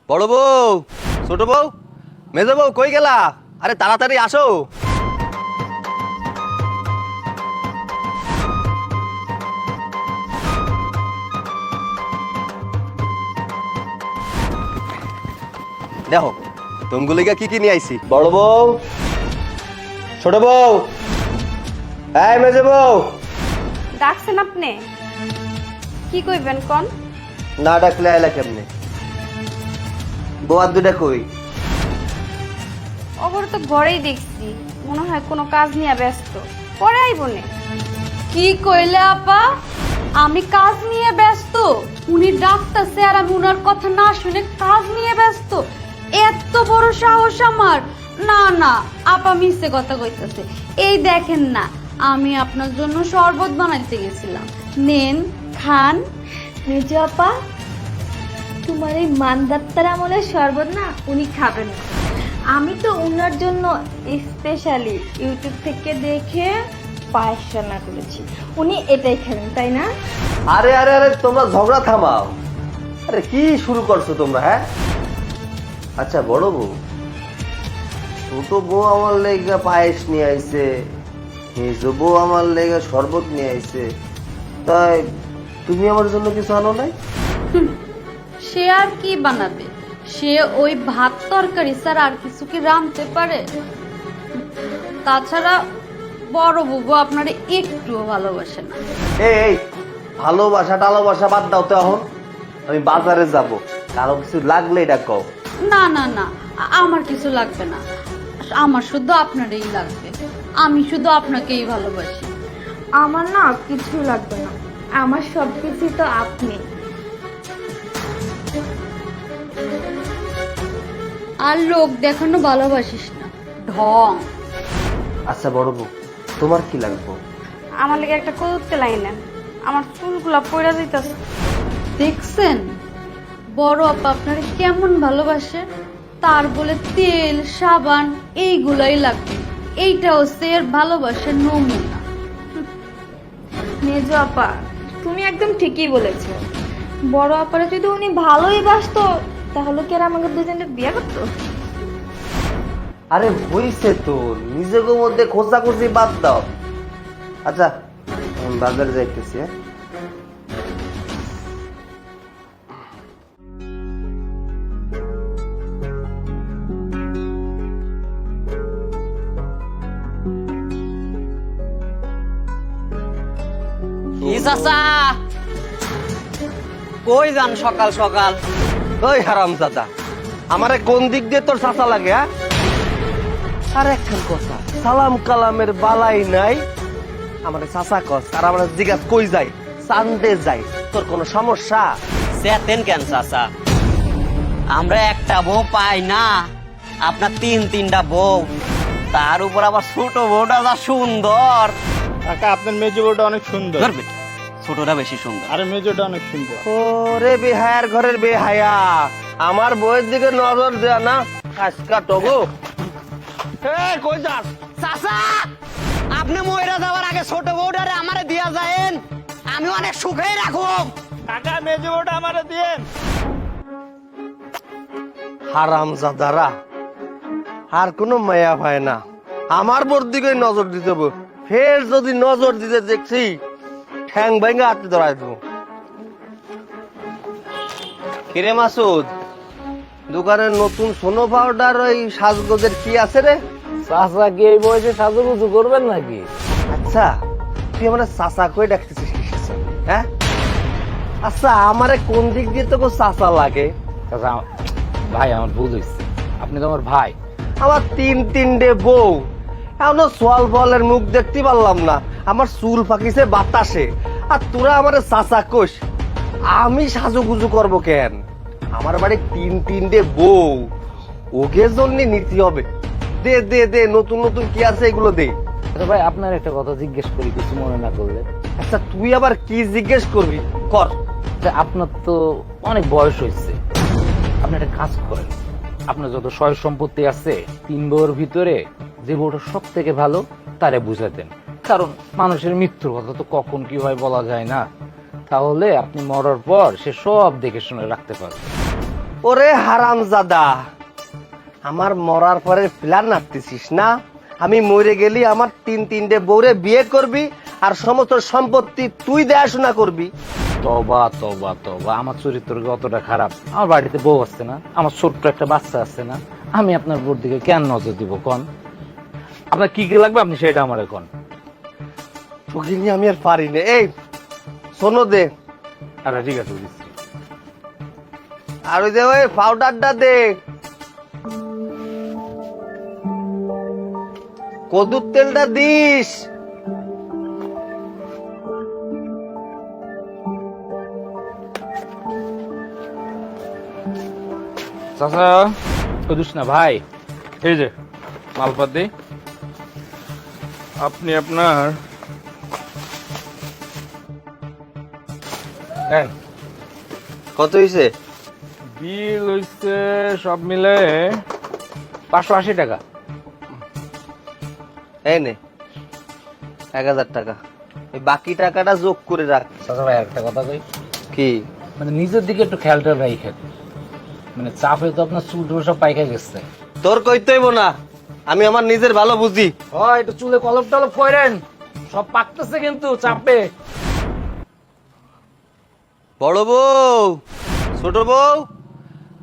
বড় বউ, ছোট বউ, মেজো বউ কই গেলা? আরে তাড়াতাড়ি আসো। দেখো তুমগুলিকা কি কি নিয়ে আইছি। বড় বউ, ছোট বউ, এই মেজো বউ। ডাকছেন আপনি? কি কইবেন কোন? না ডাকলে আইলা কেমনে? বউ আর দুটা কই? ওগর তো ঘরেই দেখছি, মনে হয় কোনো কাজ নিয়ে ব্যস্ত। পরে আইব নে। কি কইলে আপা? আমি কাজ নিয়ে ব্যস্ত? উনি ডাকতেছে আর আমি উনার কথা না শুনে কাজ নিয়ে ব্যস্ত? এত বড় সাহস আমার? না না, আপা মিথ্যে কথা কইতেছে। এই দেখেন না, আমি আপনার জন্য শরবত বানাইতে গেছিলাম, নেন খান। মেজো আপা, তোমার এই মানদাত্তার আমলের শরবত না উনি খাবেন না। আমি তো উনার জন্য স্পেশালি ইউটিউব থেকে দেখে পায়েস রান্না করেছি, উনি এটাই খাবেন, তাই না? আরে আরে আরে তোমরা ঝগড়া থামাও। আরে কি শুরু করছো তোমরা? হ্যাঁ আচ্ছা বড় বউ, ছোট বউ আমার লেগে পায়েস নিয়ে আইছে, মেজো বউ আমার লেগে শরবত নিয়ে আইছে, তাই তুমি আমার জন্য কিছু আনো নাই? সে আর কি বানাবে? সে ওই ভাত তরকারি স্যার আর কিছু কি রাঁধতে পারে? তাছাড়া বড় বুবু আপনারে একটুও ভালোবাসে না। এই ভালোবাসা টালোবাসা বাদ দাও তো, এখন আমি বাজারে যাব, কারো কিছু লাগলে এটা কও। না না না, আমার কিছু লাগবে না, আমার শুধু আপনারই লাগবে। আমি শুধু আপনাকেই ভালোবাসি। আমার না কিছু লাগবে না, আমার সব কিছুই তো আপনি। আর লোক দেখানো ভালোবাসিস না, ঢং। আচ্ছা বড় বউ, তোমার কি লাগবে? আমার লেগে একটা কদুরতে লাইনেন, আমার চুলগুলা পড়া যাইতাছে। দেখছেন বড় আপা আপনারে কেমন ভালোবাসে? তার বলে তেল সাবান এইগুলাই লাগবে। এইটা হচ্ছে এর ভালোবাসার নমুনা। মেজো আপা, তুমি একদম ঠিকই বলেছো। বড় আপারে যদি উনি ভালোই বাসতো তাহলে কি আর আমাকে দুজনের বিয়ে করতো? আরে হইছে তো, নিজেকে মধ্যে খোঁজাখুঁজি বাদ দাও। আচ্ছা আমি বাজারে যাইতেছি। হ্যাঁ চাচা কই যান সকাল সকাল? ওই হারাম চাচা, আমারে কোন দিক দিয়ে তোর চাচা লাগে? হ্যাঁ আর একখান কথা, সালাম কালামের বালাই নাই, আমার চাচা কস আর আমার জিজ্ঞাস কই যাই? চান্দে যাই, তোর কোনো সমস্যা? চেতেন কেন চাচা? আমরা একটা বউ পাই না, আপনার তিনটা বউ, তার উপর আবার ছোট বউটা যা সুন্দর। কাকা আপনার মেজো বউটা অনেক সুন্দর। ধরবে, ছোটটা বেশি সুন্দর। আরে মেজোটা অনেক সুন্দর। ওরে বেহায়ার ঘরের বেহায়া, আমার বউয়ের দিকে নজর দেয়া না, কাজকা টগো। কই যাস? চাচা আপনি ময়রা যাওয়ার আগে ছোট বউটারে আমারে দিয়া যায়েন, আমি অনেক সুখেই রাখব। কাকা মেজো বউটা আমারে দিয়েন। হারাম জাদারা, আর কোনো মায়া পায় না, আমার বোর দিকে নজর দিতে হবে। ফের যদি নজর দিতে দেখছি ঠ্যাং ভেঙে হাতে ধরাই দেবো। কিরে মাসুদ, দোকানের নতুন সোনো পাউডার ওই সাজগোজের কি আছে রে? চাচা কি এই বয়সে সাজুগুজু করবেন নাকি? আচ্ছা তুই আমার চাচা কই ডাকতেছিস কিসের? হ্যাঁ আচ্ছা আমারে কোন দিক দিয়ে তোকে চাচা লাগে? চাচা ভাই আমার ভুল হয়েছে, আপনি তো আমার ভাই। আমার তিনটে বউ, এখনো সোয়াল ফলের মুখ দেখতে পারলাম না, আমার চুল পাকিছে বাতাসে, আর তোরা আমার চাচা কোষ। আমি সাজুগুজু করবো কেন? আমার বাড়ি তিনটে বউ, ওকে জন্য নীতি হবে। দে দে দে, নতুন নতুন কি আছে এগুলো দে। আচ্ছা ভাই আপনার একটা কথা জিজ্ঞেস করি, কিছু মনে না করলে? আচ্ছা তুই আবার কি জিজ্ঞেস করবি? কর। আচ্ছা, আপনার তো অনেক বয়স হয়েছে, আপনি একটা কাজ করেন, আপনার যত সয় সম্পত্তি আছে তিন বউর ভিতরে যে বউটা সব থেকে ভালো তারে বুঝাতেন, কারণ মানুষের মৃত্যুর কথা তো কখন কি হয় বলা যায় না। তাহলে আপনি মরার পর সে সব দেখে শুনে রাখতে পারবেন। ওরে হারামজাদা, আমার মরার পরে প্ল্যান নাড়তেছিস না? আমি মরে গেলি আমার তিনটে বউরে বিয়ে করবি আর সমস্ত সম্পত্তি তুই দেখাশোনা করবি। তবা তবা তবা, আমার চরিত্র কি অতটা খারাপ? আমার বাড়িতে বউ আসছে না, আমার ছোট্ট একটা বাচ্চা আসছে না, আমি আপনার বোর দিকে কেন নজর দিব কন? আপনার কি কি লাগবে আপনি সেটা আমার কন। ফকিনি আমি আর পারি না। এই শোনো দে, আচ্ছা ঠিক আছে বুঝছি। আর ওই যে ওই পাউডারটা দে, কদুর তেলটা দিস। চাচা কদুস না ভাই, এই যে মালপাতি আপনি আপনার নেন। কত হইছে? বিল হইছে সব মিলে 580 টাকা। এই নে 1000 টাকা, এই বাকি টাকাটা যোগ করে রাখ। চাচা ভাই একটা কথা কই, কি? মানে নিজের দিকে একটু খেয়ালটা রাখেন, মানে চাপে তো আপনার চুল টুল সব পাইকা গেছে। তোর কইতে হইব না, আমি আমার নিজের ভালো বুঝি। ও একটু চুলে কলপ টলপ করেন, সব পাকতেছে কিন্তু চাপে। বড় বউ, ছোট বউ,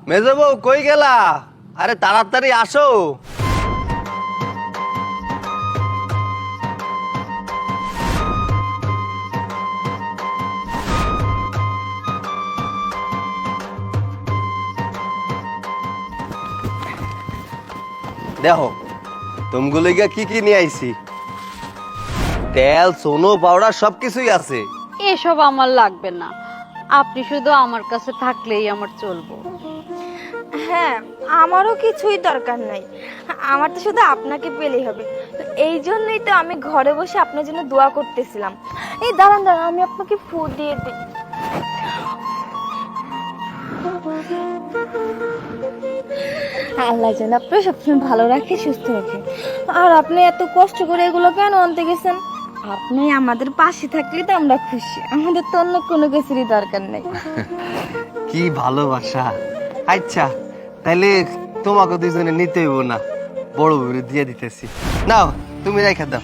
মেজ বউ কই গেলা? আরে তাড়াতাড়ি আসো। দেখো তুমগুলিগা কি কি নিয়ে আইছি, তেল, সোনো, পাউডার সবকিছুই আছে। এসব আমার লাগবে না, আপনি শুধু আমার কাছে থাকলেই আমার চলবো। হ্যাঁ, আমারও কিছুই দরকার নাই, আমার তো শুধু আপনাকে পেলেই হবে। তো এই জন্যই তো আমি ঘরে বসে আপনার জন্য দোয়া করতেছিলাম। এই দাঁড়ান দাঁড়ান, আমি আপনাকে ফু দিয়ে দিই। আল্লাহ যেন আপনার সবসময় ভালো রাখে, সুস্থ রাখে। আর আপনি এত কষ্ট করে এগুলো কেন আনতে গেছেন? আপনি আমাদের পাশে থাকলে তো আমরা খুশি, আমাদের তো অন্য কোনো কিছুরই দরকার নেই। কি ভালোবাসা। আচ্ছা তাইলে তোমাকে দুইজনে নিতে হইব না, বড় বউরে দিয়ে দিতেছি। নাও তুমি রেখে দাও।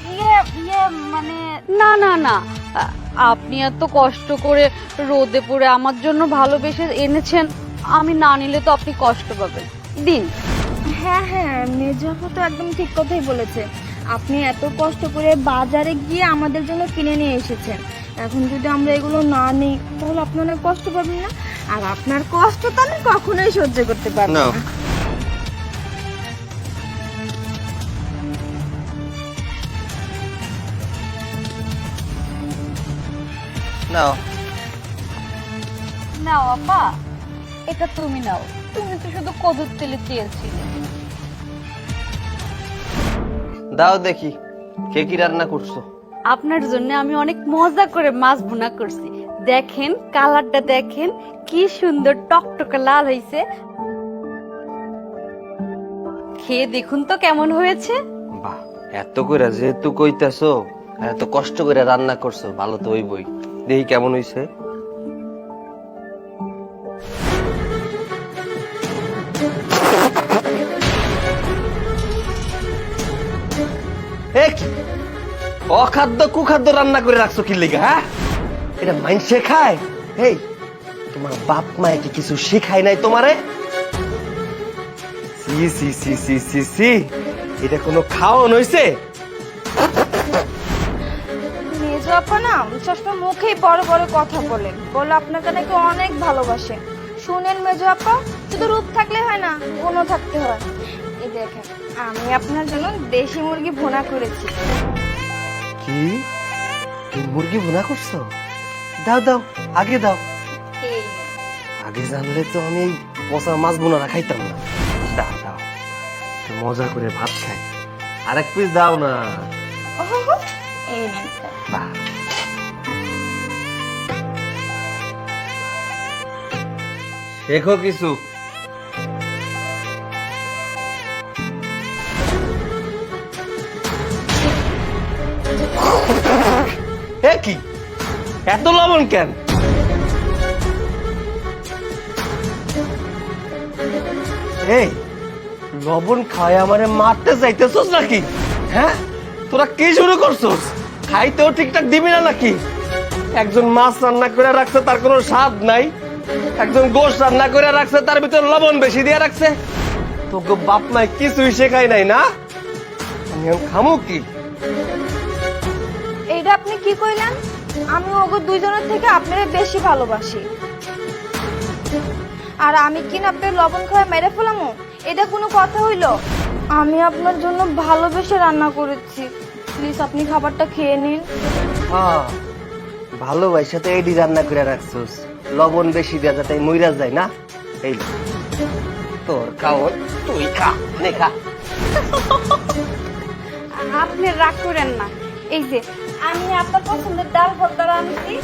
মানে না না না, আপনি এত কষ্ট করে রোদে পড়ে আমার জন্য ভালোবেসে এনেছেন, আমি না নিলে তো আপনি কষ্ট পাবেন। দিন। হ্যাঁ হ্যাঁ, মেজবাবু তো একদম ঠিক কথাই বলেছে। আপনি এত কষ্ট করে বাজারে গিয়ে আমাদের জন্য কিনে নিয়ে এসেছেন, এখন যদি আমরা এগুলো না নিই তাহলে আপনি অনেক কষ্ট পাবেন না? আর আপনার কষ্ট তো আমি কখনোই সহ্য করতে পারবো নাও। না। নাও। নাও আপা, এটা তুমি নাও, তুমি তো শুধু কদুর তেলে চেয়েছিলে। দাও দেখি কে কি রান্না করছো। আপনার জন্য আমি অনেক মজা করে মাছ ভুনা করছি, দেখেন কালারটা দেখেন কি সুন্দর টকটকে লাল হয়েছে। খেয়ে দেখুন তো কেমন হয়েছে। বাহ, এত করে যেহেতু কইতাছো, এত কষ্ট করে রান্না করছো, ভালো তো হইবই। দেখি কেমন হইছে। অখাদ্য কুখাদ্য রান্না করে রাখছো কি লিগা? হ্যাঁ, এটা মাইনসে খায়? এই তোমার বাপ মায়ে কি কিছু শিখায় নাই তোমারে? সি সি সি সি সি সি, এটা কোনো খাওয়ান হইছে? মেজো আপা না সবসময় মুখেই বড় বড় কথা বলেন, বলে আপনাকে নাকি অনেক ভালোবাসে। শুনেন মেজো আপা, শুধু রূপ থাকলে হয় না, গুণও থাকতে হয়। এই দেখেন, আমি আপনার জন্য দেশি মুরগি ভুনা করেছি। কি তুমি মুরগি ভুনা করছো? দাও দাও, আগে দাও। এই আগে জানলে তো আমি এই পচা মাছ বোনারা খাইতাম না। দাও দাও, একটু মজা করে ভাত খাই। আরেক পিস দাও না। এই নেন। বাহ, শেখো কিছু। এ কি এত লবণ কেন? এই লবণ খায় আমারে মারতে চাইতেছস নাকি? হ্যাঁ, তোরা কি শুরু করছস? খাইতেও ঠিকঠাক দিবি না নাকি? একজন মাছ রান্না করে রাখছে, তার কোনো স্বাদ নাই। একজন গোশ রান্না করে রাখছে, তার ভিতর লবণ বেশি দিয়ে রাখছে। তোকে বাপ মাই কিছুই শেখাই নাই না? আমি এখন খামু কি? এইটা আপনি কি কইলেন? আমি ওগো দুইজনের থেকে আপনারে বেশি ভালোবাসি। আর আমি কিনা আপনার লবণ খাওয়া মেরে ফেলামো? এটা কোনো কথা হইলো? আমি আপনার জন্য ভালোবেসে রান্না করেছি, প্লিজ আপনি খাবারটা খেয়ে নিন। হ্যাঁ, ভালোবাসা তো এডি রান্না করে রাখছস, লবণ বেশি দেওয়া যাতে মইরা যায় না। এই লে, তোর খাওয়ার তুই খা, নে খা। আপনি রাগ করেন না, এই যে আমি আপনার পছন্দের ডাল ভর্তা রাঁধছি,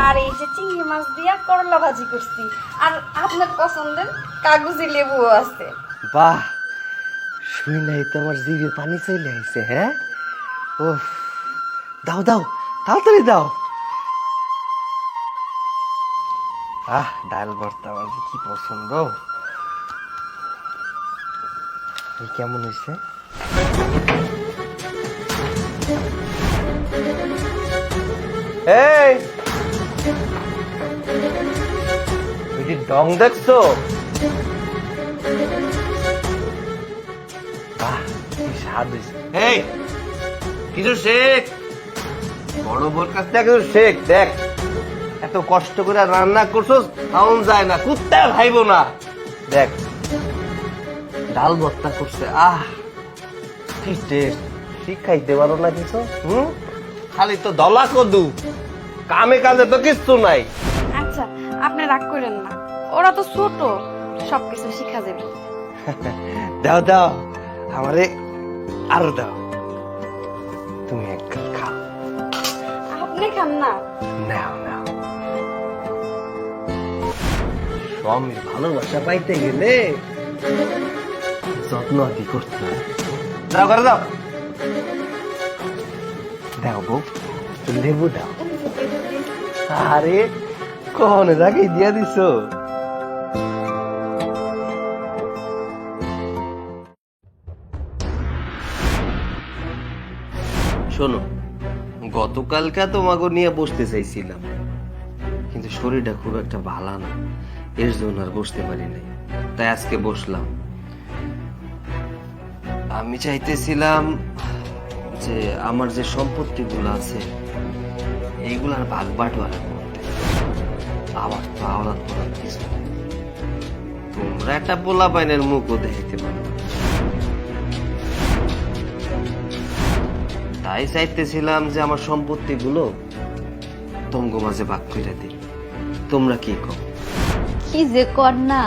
আর এই যে চিংড়ি মাছ দিয়া করলা ভাজি করছি, আর আপনার পছন্দের কাগজি লেবুও আছে। বাহ, শুই নাই তো আমার জিভে পানি চলে আইছে। হ্যাঁ, ও দাও দাও, তাড়াতাড়ি দাও। ডাল ভর্তা আমার যে কি পছন্দ। এই কেমন হয়েছে? এই ডং দেখছো? বাহ, কি স্বাদ হয়েছে। এই কিছু শেখ, বড় বোর কাছ থেকে কিছু শেখ। দেখ, এত কষ্ট করে রান্না করছো, খাওন যায় না, কুত্তা খাইবো না। দেখ, ডাল ভর্তা করছে, কি টেস্ট। শিখাইতে পারো না কিছু? খালি তো দলা কদু, কামে কাজে তো কিচ্ছু নাই। আচ্ছা, আপনি রাগ করেন না, ওরা তো ছোট, সবকিছু শিখা যাবে। দাও দাও, আমারে আরো দাও। তুমি এক কাপ খাও। আপনি খান না। নাও নাও। স্বামীর ভালোবাসা পাইতে গেলে যত্ন আদি করতে হয়। দাও করে দাও। দাও বউ, লেবু দাও। আরে কখন আগে দিয়া দিছো? শোনো, গতকালকে তোমাকে নিয়ে বসতে চাইছিলাম, কিন্তু শরীরটা খুব একটা ভালো না, এর জন্য আর বসতে পারি নাই। তাই আজকে বসলাম। আমি চাইতেছিলাম যে আমার যে সম্পত্তিগুলো আছে এইগুলার ভাগ বাটোয়ারা করতে। আমার তো আওলাদ পড়ার কিছু নাই। তোমরা একটা পোলা পাইনের মুখও দেখাইতে পারো, তাই চাইতেছিলাম যে আমার সম্পত্তিগুলো তোমাকে মাঝে ভাগ করে দিই। তোমরা কি কও? কি যে কর না,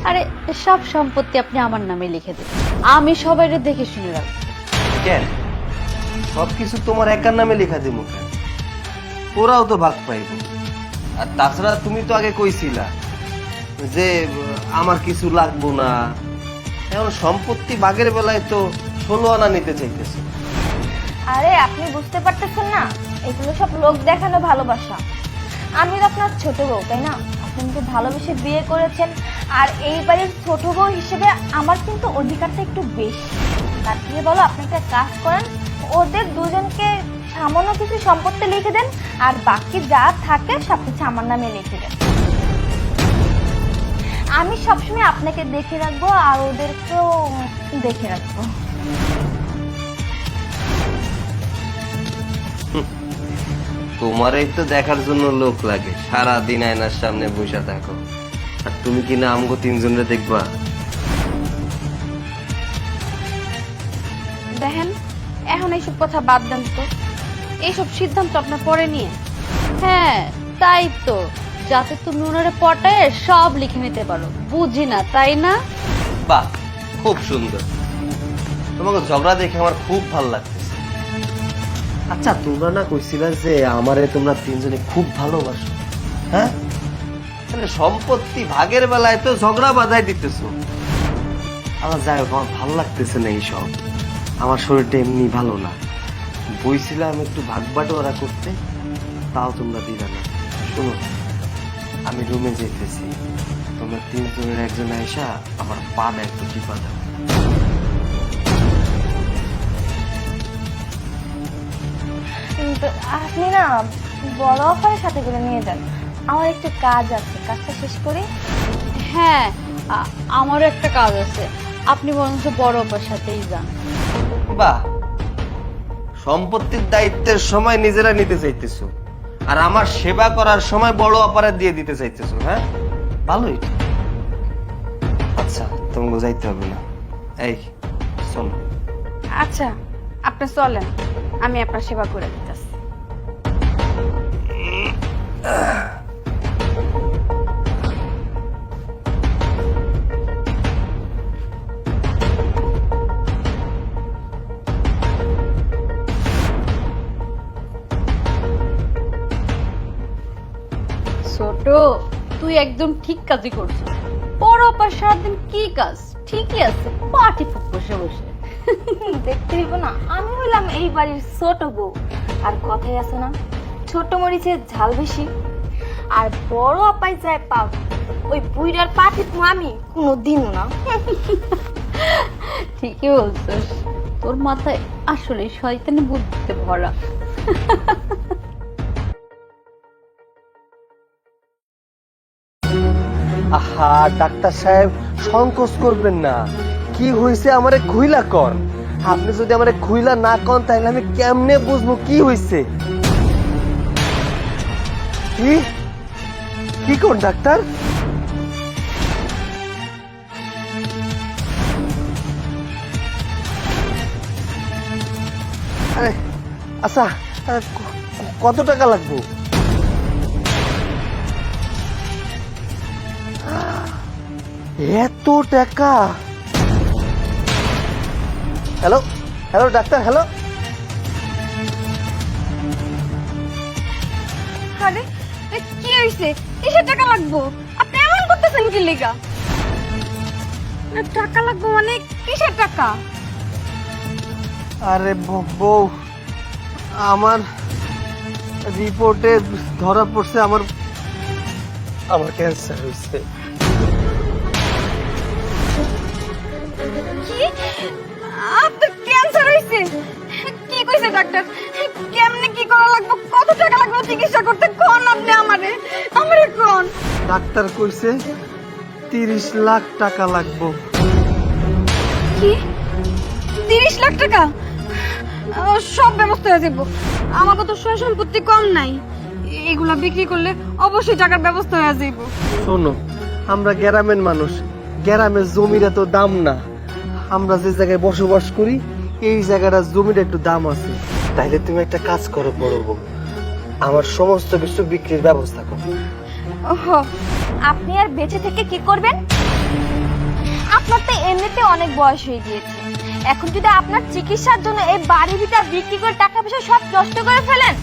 আরে সব সম্পত্তি আপনি আমার নামে লিখে দেন, আমি সবাই দেখে শুনে রাখবো। কেন সবকিছু তোমার একার নামে লেখা দিব কেন? ওরাও তো ভাগ পাইব। আর তাছাড়া তুমি তো আগে কইছিলা যে আমার কিছু লাগবো না। এখন সম্পত্তি ভাগের বেলায় তো 16 আনা নিতে চাইতেছে। আরে আপনি বুঝতে পারতেছেন না, এগুলো সব লোক দেখানো ভালোবাসা। আমি তো আপনার ছোট বউ, তাই না? আপনি কিন্তু ভালোবেসে বিয়ে করেছেন, আর এই বাড়ির ছোট বউ হিসেবে আমার কিন্তু অধিকারটা একটু বেশি। তার থেকে বলো, আপনি একটা কাজ করেন, ওদের দুজনকে সামান্য কিছু সম্পত্তি লিখে দেন, আর বাকি যা থাকে সবকিছু আমার নামে লিখে দেন। আমি সবসময় আপনাকে দেখে রাখবো, আর ওদেরকেও দেখে রাখবো। তোমারই তো দেখার জন্য লোক লাগে, সারাদিন আয়নার সামনে বসে থাকো, আর তুমি কিনা আমগো তিনজনে দেখবা। দেখেন, এখন এইসব কথা বাদ দেন তো, এইসব সিদ্ধান্ত আপনার পরে নিয়ে। হ্যাঁ তাই তো, যাতে তুমি ওনারে পটায় সব লিখে নিতে পারো। বুঝি না, তাই না? বাহ, খুব সুন্দর। তোমাকে ঝগড়া দেখে আমার খুব ভালো লাগতেছে। আচ্ছা, তোমরা না কইছিলা যে আমারে তোমরা তিনজনে খুব ভালোবাসো? হ্যাঁ, তাহলে সম্পত্তি ভাগের বেলায় তো ঝগড়া বাঁধাই দিতেছো। আমার যাই হোক, আমার ভালো লাগতেছে না এইসব। আমার শরীরটা এমনি ভালো না, বইছিলাম একটু ভাগ বাটোয়ারা করতে, তাও তোমরা দিলা না। শোনো, আমি রুমে যেতেছি, তোমরা তিনজনের একজন আয়সা আমার পানে একটু টিপা দাও। কিন্তু আপনি না বড় অফারের সাথে করে নিয়ে যান, আমার একটু কাজ আছে, কাজটা শেষ করি। হ্যাঁ, আমারও একটা কাজ আছে, আপনি বরঞ্চ বড় অপার সাথেই যান। বাহ, সম্পত্তির দায়িত্বের সময় নিজেরা নিতে চাইতেছো, আর আমার সেবা করার সময় বড় অপারেট দিয়ে দিতে চাইতেছো। হ্যাঁ, ভালোই তো। আচ্ছা, তোমাকে যাইতে হবে না, এই শোনো। আচ্ছা, আপনি চলেন, আমি আপনার সেবা করে দিতেছি। ছোট, তুই একদম ঠিক কাজই করছিস। বড় অপার সারাদিন কি কাজ? ঠিকই আছে, পাটি ফুক বসে বসে। দেখতে দিব না, আমি হইলাম এই বাড়ির ছোট বউ, আর কথাই আছে না, ছোট মরিচের ঝাল বেশি। আর বড় আপাই যায় পাব, ওই বুইড়ার পাটি আমি কোনোদিনও না। ঠিকই বলছিস, তোর মাথায় আসলে শয়তানি বুদ্ধিতে ভরা। আহা ডাক্তার সাহেব, সংকোচ করবেন না। কি হয়েছে আমারে খুইলা কর। আপনি যদি আমারে খুইলা না কন তাহলে আমি কেমনে বুঝবো কি হয়েছে। কি কি কোন ডাক্তার? আরে আচ্ছা, কত টাকা লাগবে? এত টাকা? Hello hello doctor, hello. আরে কি হয়েছে? কিসের টাকা লাগবো? আপনি এমন করতেছেন কি লিগা? টাকা লাগবো মানে কিসের টাকা? আরে বউ, আমার রিপোর্টে ধরা পড়ছে আমার ক্যান্সার হয়েছে। কি? আপনার ক্যান্সার হয়েছে? কি কইছে ডাক্তার? কেমনে কি করা লাগবে? কত টাকা লাগবে চিকিৎসা করতে? কোন আপনি আমারে কোন? ডাক্তার কইছে 30 লাখ টাকা লাগবে। কি 30 লাখ টাকা? সব ব্যবস্থা হয়ে যাবো। আমাকে তো সয় সম্পত্তি কম নাই, এগুলা বিক্রি করলে অবশ্যই টাকার ব্যবস্থা হয়ে যাইব। শোনো, আমরা গ্রামের মানুষ, গ্রামের জমির এত দাম না। আমরা যে জায়গায় বসবাস করি এই জায়গাটা জমির একটু দাম আছে। তাইলে তুমি একটা কাজ করো বড় বউ, আমার সমস্ত কিছু বিক্রির ব্যবস্থা করো। ওহো, আপনি আর বেঁচে থেকে কি করবেন? আপনার তো এমনিতে অনেক বয়স হয়ে গিয়েছে, এখন যদি আপনার চিকিৎসার জন্য এই বাড়ি ভিটা বিক্রি করে টাকা পয়সা সব নষ্ট করে ফেলেন,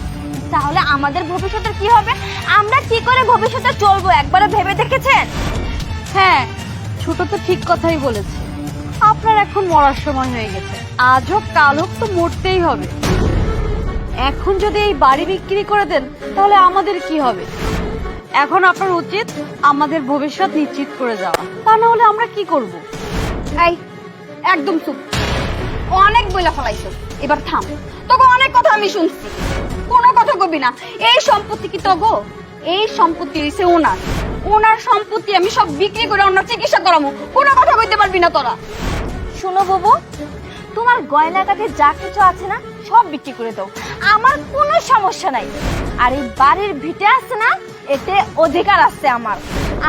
তাহলে আমাদের ভবিষ্যতের কি হবে? আমরা কি করে ভবিষ্যতে চলবো একবারও ভেবে দেখেছেন? হ্যাঁ, ছোট তো ঠিক কথাই বলেছে। আপনার এখন মরার সময় হয়ে গেছে, আজ হোক কাল হোক তো মরতেই হবে। এখন যদি এই বাড়ি বিক্রি করে দেন তাহলে আমাদের কি হবে? এখন আপনার উচিত আমাদের ভবিষ্যৎ নিশ্চিত করে যাওয়া, তা না হলে আমরা কি করব? এই একদম চুপ, অনেক বইলা ফলাইছো, এবার থাম। তোকে অনেক কথা আমি শুনছি, কোনো কথা কবি না। এই সম্পত্তি কি তোগো? এই সম্পত্তি হইছে ওনার সম্পত্তি। আমি সব বিক্রি করে ওনার চিকিৎসা করামু, কোনো কথা কইতে পারবি না তোরা। শোনো বাবু, তোমার গয়নাগাটি যা কিছু আছে না সব বিক্রি করে দাও, আমার কোনো সমস্যা নাই। আর এই বাড়ির ভিটে আছে না, এতে অধিকার আছে আমার।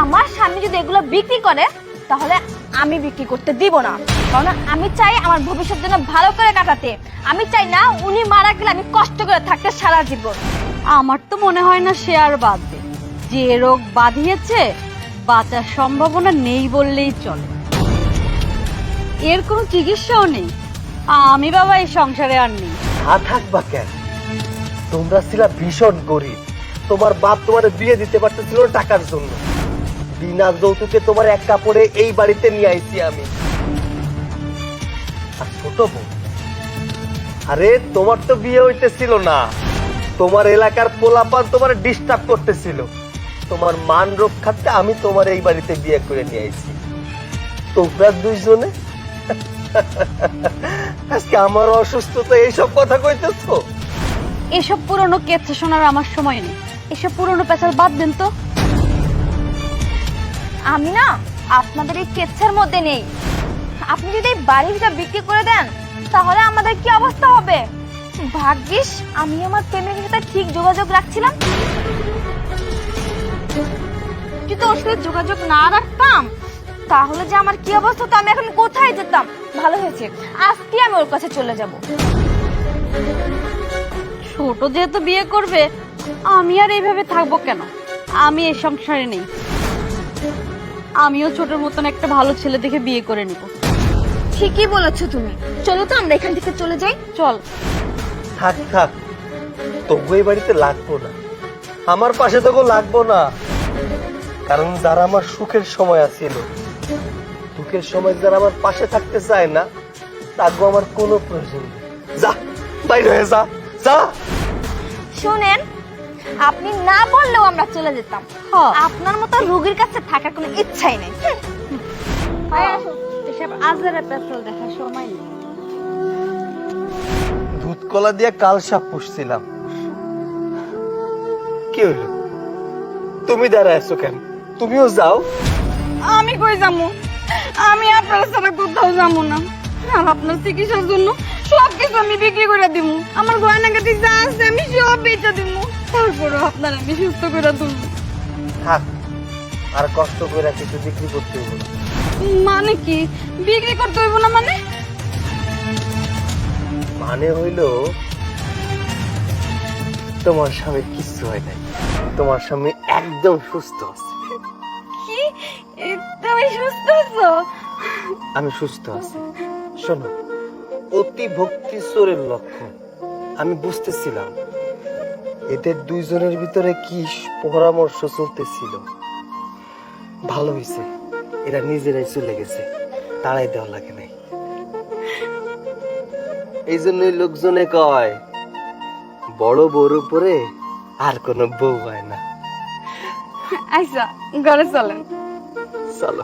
আমার স্বামী যদি এগুলো বিক্রি করে তাহলে আমি বিক্রি করতে দিব না, কারণ আমি চাই আমার ভবিষ্যৎ জন্য ভালো করে কাটাতে। আমি চাই না উনি মারা গেলে আমি কষ্ট করে থাকতে সারা জীবন। আমার তো মনে হয় না সে আর বাঁচবে। যে রোগ বাঁধিয়েছে বাঁচার সম্ভাবনা নেই বললেই চলে, এর কোনো চিকিৎসাও নেই। আমি বাবা এই সংসারে আর নেই। থাকবা কেন? তোমরা ছিলা ভীষণ গরিব, তোমার বাপ তোমার বিয়ে দিতে পারতেছিল টাকার জন্য। বিনা যৌতুকে তোমার এক কাপড়ে এই বাড়িতে নিয়ে আইছি আমি। আর ছোট বউ, আরে তোমার তো বিয়ে হইতেছিল না, তোমার এলাকার পোলাপান তোমার ডিস্টার্ব করতেছিল। তোমার মান রক্ষার্থে আমি তোমার এই বাড়িতে বিয়ে করে নিয়ে আইছি। তোমরা দুইজনে আজকে আমার অসুস্থতা এইসব কথা কইতেছো? এসব পুরনো কেচ্ছা শোনার আমার সময় নেই। এসব পুরনো পেঁচাল বাদ দেন তো। আমি না আপনাদের এই কেচ্ছার মধ্যে নেই। আপনি যদি এই বাড়িটা বিক্রি করে দেন তাহলে আমাদের কি অবস্থা হবে? ভাগ্যিস আমি আমার প্রেমিকের সাথে ঠিক যোগাযোগ রাখছিলাম। যদি ওর সাথে যোগাযোগ না রাখতাম তাহলে যে আমার কি অবস্থা হতো, আমি এখন কোথায় যেতাম? ভালো হয়েছে, আজকে আমি ওর কাছে চলে যাব। ছোট যেহেতু বিয়ে করবে, আমি আর এইভাবে থাকবো কেন? আমি এই সংসারে নেই। আমিও ছোটর মতন একটা ভালো ছেলে দেখে বিয়ে করে নিব। ঠিকই বলেছো তুমি। চলো তো আমরা এখান থেকে চলে যাই। চল। থাক থাক, তবু এই বাড়িতে লাগবো না, আমার পাশে তোকে লাগবো না। কারণ যারা আমার সুখের সময় আছিল, দুঃখের সময় যারা আমার পাশে থাকতে চায় না, তাকে আমার কোনো প্রয়োজন নেই। যা, বাইরে হয়ে যা, যা। শুনেন, আপনি না বললেও আমরা চলে যেতাম। হ্যাঁ। আপনার মতো রোগীর কাছে থাকার কোনো ইচ্ছাই নেই। এসব আজারে পেছাল দেখার সময় নেই। দুধ কলা দিয়ে কাল সাপ পুষছিলাম, কি হইলো? তুমি দাঁড়ায় আছো কেন? তুমিও যাও। আমি কই যাবো? আমি আপনার সাথে কোথাও যাবো না। আর আপনার চিকিৎসার জন্য সবকিছু আমি বিক্রি করে দিব। আমার গয়নাগাটি যা আছে আমি সব বেচে দিব। তারপরও আপনার আমি সুস্থ করে তুলব। থাক, আর কষ্ট করে কিছু বিক্রি করতে হইব না। মানে কি বিক্রি করতে হইব না? মানে মানে হইল তোমার স্বামীর কিচ্ছু হয় নাই, তোমার স্বামী একদম সুস্থ আছে। কি তুমি সুস্থ আছো? আমি সুস্থ আছি। শোনো, অতি ভক্তি চোরের লক্ষণ। আমি বুঝতেছিলাম এদের দুইজনের ভিতরে কি পরামর্শ চলতেছিল। ভালো হয়েছে, এরা নিজেরাই চলে গেছে, তাড়াই দেওয়া লাগে নাই। এই জন্যই লোকজনে কয় বড় বউর উপরে আর কোনো বউ হয় না। আচ্ছা, ঘরে চলেন। চলো।